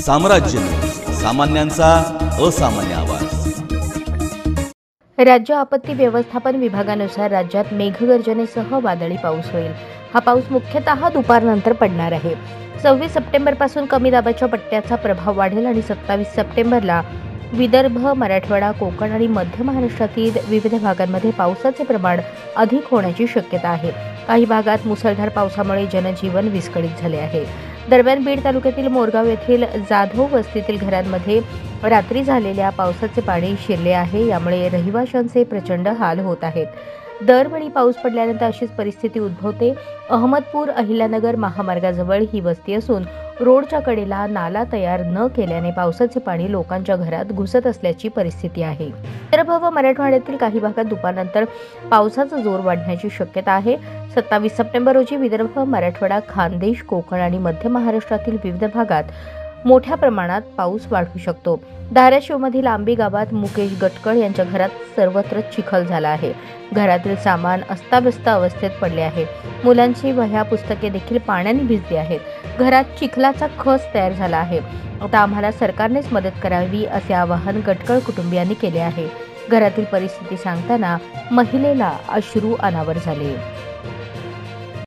साम्राज्य, सामान्यांचा असामान्य आवाज। राज्य आपत्ती व्यवस्थापन विभागानुसार राज्यात मेघगर्जनेसह वादळी पाऊस होईल। हा पाऊस मुख्यतः दुपारनंतर पडणार आहे। 26 सप्टेंबरपासून कमी दाबाच्या पट्ट्याचा प्रभाव वाढेल आणि 27 सप्टेंबरला विदर्भ, मराठवाडा, कोकण आणि मध्य महाराष्ट्रातील विविध भागांमध्ये पावसाचे प्रमाण अधिक होण्याची शक्यता आहे। काही भागात मुसळधार पावसामुळे जनजीवन विस्कळीत झाले आहे। दरम्यान बीड तालुक्यातील मोरगाव येथील जाधव वस्तीतील घरांमध्ये रात्री झालेल्या पावसाचे पाणी शिरले आहे। यामुळे रहिवाशांचे प्रचंड हाल होत आहेत। दरवेळी पाऊस पडल्यानंतर अशीच परिस्थिती उद्भवते। अहमदपूर अहिल्यानगर महामार्गाजवळ ही वस्ती असून रोडच्या कडेला नाला तयार न केल्याने पावसाचे पाणी लोकांच्या घरात घुसत असल्याची परिस्थिती आहे। विदर्भ व मराठवाड्यातील काही भागात दुपारनंतर पावसाचा जोर वाढण्याची शक्यता आहे। 27 सप्टेंबर रोजी विदर्भ, मराठवाडा, खानदेश, कोकण आणि मध्य महाराष्ट्रातील विविध भागात मोठ्या प्रमाणात पाऊस वाढू शकतो। धाराशिवमधील आंबी गावात मुकेश गटकळ यांच्या घरात सर्वत्र चिखल झाला आहे। घरातील सामान अस्ताव्यस्त अवस्थेत पडले आहे। मुलांची वह्या पुस्तके देखील पाण्याने भिजली आहेत। घरात चिखलाचा खच तयार झाला आहे। आता आम्हाला सरकारनेच मदत करावी असे आवाहन गटकळ कुटुंबियांनी केले आहे। घरातील परिस्थिती सांगताना महिलेला अश्रू अनावर झाले।